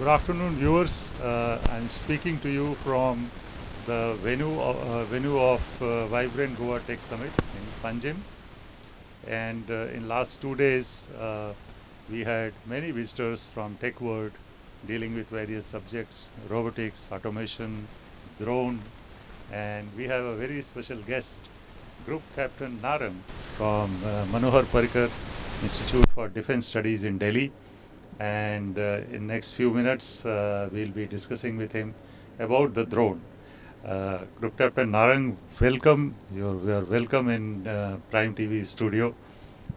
Good afternoon, viewers. I'm speaking to you from the venue of Vibrant Goa Tech Summit in Panjim. And in last 2 days, we had many visitors from tech world dealing with various subjects, robotics, automation, drone, and we have a very special guest, Group Captain Narang from Manohar Parrikar Institute for Defense Studies in Delhi. And in next few minutes, we'll be discussing with him about the drone. Group Captain Narang, welcome. We are welcome in Prime TV studio.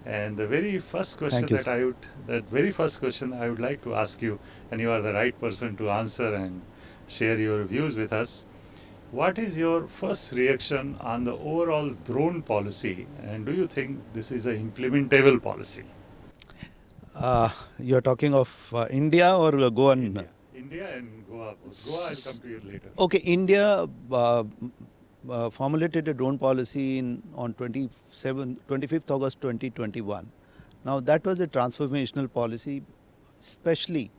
And the very first question I would like to ask you, and you are the right person to answer and share your views with us. What is your first reaction on the overall drone policy, and do you think this is an implementable policy? You're talking of India or Goan? India and Goa. Goa, I'll come to you later. Okay, India formulated a drone policy on 25th August 2021. Now that was a transformational policy, especially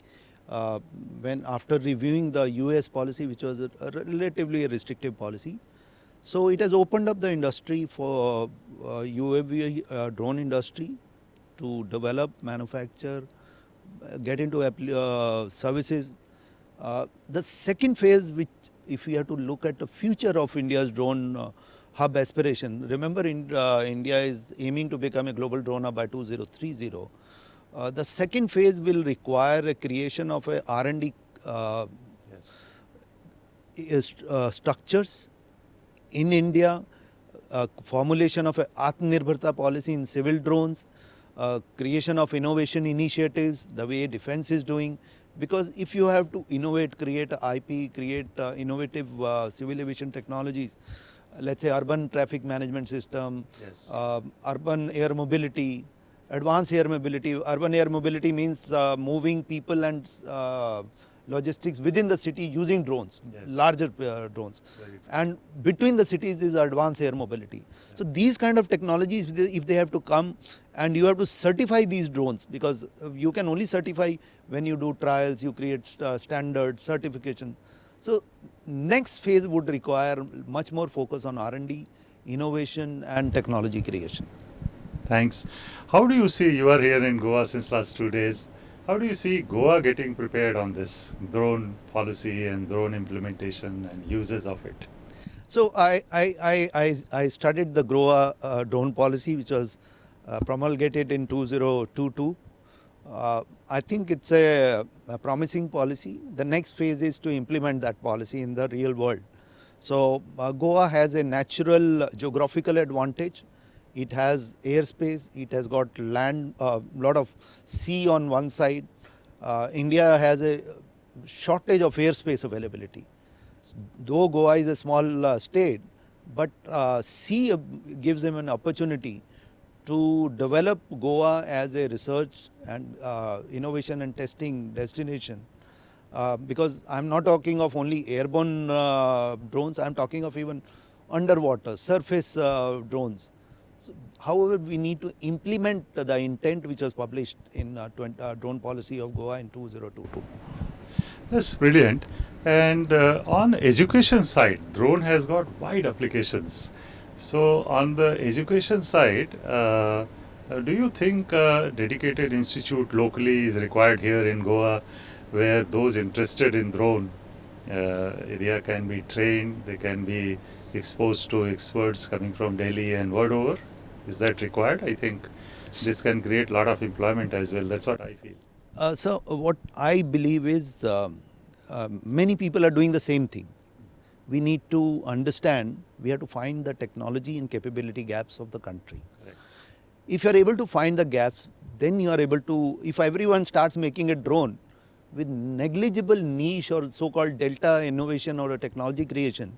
when after reviewing the US policy, which was a relatively restrictive policy. So it has opened up the industry for UAV drone industry to develop, manufacture, get into services. The second phase, which if we have to look at the future of India's drone hub aspiration, remember India is aiming to become a global drone hub by 2030. The second phase will require a creation of a R&D structures in India, formulation of a Atmanirbharta policy in civil drones, creation of innovation initiatives, the way defense is doing. Because if you have to innovate, create IP, create innovative civil aviation technologies, let's say urban traffic management system, urban air mobility, advanced air mobility. Urban air mobility means moving people and logistics within the city using drones, larger drones. And between the cities is advanced air mobility. So these kind of technologies, if they have to come, and you have to certify these drones, because you can only certify when you do trials, you create standards, certification. So next phase would require much more focus on R&D, innovation and technology creation. Thanks. How do you see, you are here in Goa since last 2 days, how do you see Goa getting prepared on this drone policy and drone implementation and uses of it? So I studied the Goa drone policy, which was promulgated in 2022. I think it's a promising policy. The next phase is to implement that policy in the real world. So Goa has a natural geographical advantage. It has airspace, it has got land, lot of sea on one side. India has a shortage of airspace availability. Though Goa is a small state, but sea gives them an opportunity to develop Goa as a research and innovation and testing destination. Because I'm not talking of only airborne drones, I'm talking of even underwater, surface drones. However, we need to implement the intent which was published in drone policy of Goa in 2022. That's brilliant. And on education side, drone has got wide applications. So on the education side, do you think a dedicated institute locally is required here in Goa, where those interested in drone area can be trained, they can be exposed to experts coming from Delhi and world over? Is that required? I think this can create a lot of employment as well. That's what I feel. So what I believe is many people are doing the same thing. We need to understand, we have to find the technology and capability gaps of the country. Right. If you are able to find the gaps, then you are able to, if everyone starts making a drone with negligible niche or so-called delta innovation or a technology creation,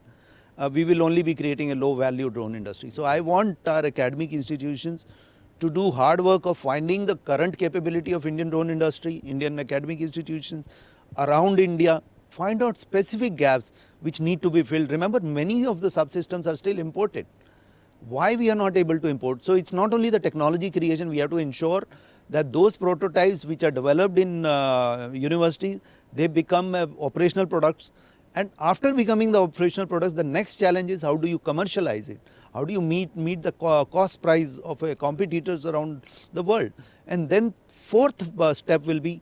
we will only be creating a low-value drone industry. So I want our academic institutions to do hard work of finding the current capability of Indian drone industry, Indian academic institutions around India, find out specific gaps which need to be filled. Remember, many of the subsystems are still imported. why we are not able to import. So it's not only the technology creation, we have to ensure that those prototypes which are developed in universities, they become operational products. And after becoming the operational products, the next challenge is how do you commercialize it? How do you meet the cost price of competitors around the world? And then fourth step will be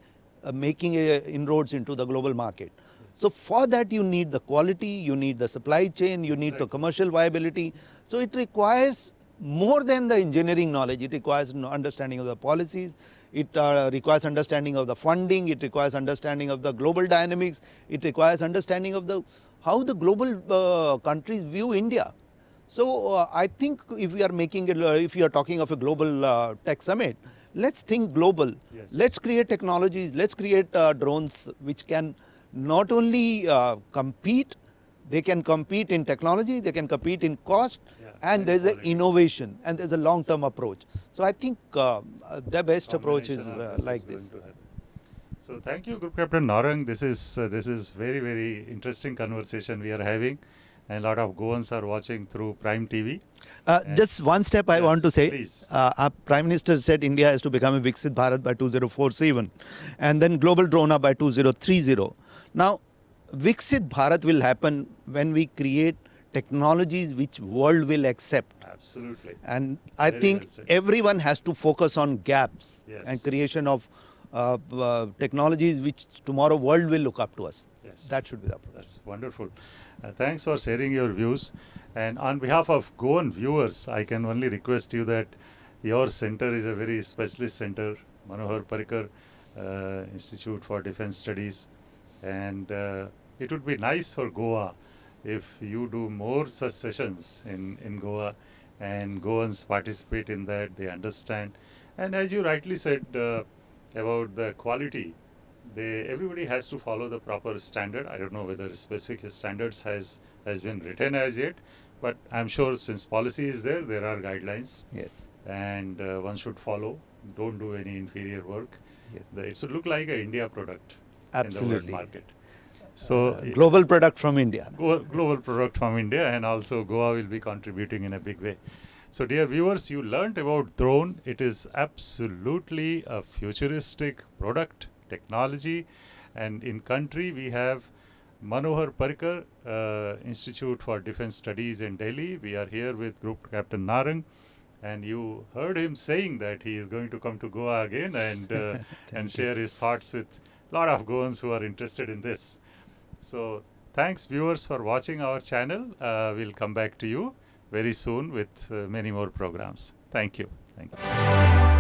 making inroads into the global market. So for that you need the quality, you need the supply chain, you need the commercial viability. So it requires more than the engineering knowledge. It requires understanding of the policies, it requires understanding of the funding, it requires understanding of the global dynamics, it requires understanding of the how the global countries view India. So I think if we are making it, if you are talking of a global tech summit, let's think global. Yes. Let's create technologies, let's create drones which can not only compete, they can compete in technology, they can compete in cost, and there's an innovation and there's a long-term approach. So I think the best approach is like this. So thank you, Group Captain Narang. This is very, very interesting conversation we are having, and a lot of Goans are watching through Prime TV. Just one step I want to say. Please. Our Prime Minister said India has to become a Viksit Bharat by 2047 and then Global Drone Hub by 2030. Now, Viksit Bharat will happen when we create technologies which world will accept. Absolutely. And I think everyone has to focus on gaps and creation of technologies which tomorrow world will look up to us. Yes. That should be the approach. That's wonderful. Thanks for sharing your views. And on behalf of Goan viewers, I can only request you that your center is a very specialist center, Manohar Parrikar Institute for Defense Studies. And it would be nice for Goa if you do more such sessions in Goa, and Goans participate in that, they understand. And as you rightly said about the quality, everybody has to follow the proper standard. I don't know whether specific standards has been written as yet, but I'm sure since policy is there, there are guidelines. Yes. And one should follow. Don't do any inferior work. Yes. It should look like an India product. Absolutely. In the world market. So global product from India. Global product from India, and also Goa will be contributing in a big way. So dear viewers, you learnt about drone. It is absolutely a futuristic product, technology, and in country we have Manohar Parrikar Institute for Defense Studies in Delhi. We are here with Group Captain Narang, and you heard him saying that he is going to come to Goa again and and share his thoughts with a lot of Goans who are interested in this. So thanks viewers for watching our channel. We'll come back to you very soon with many more programs. Thank you. Thank you.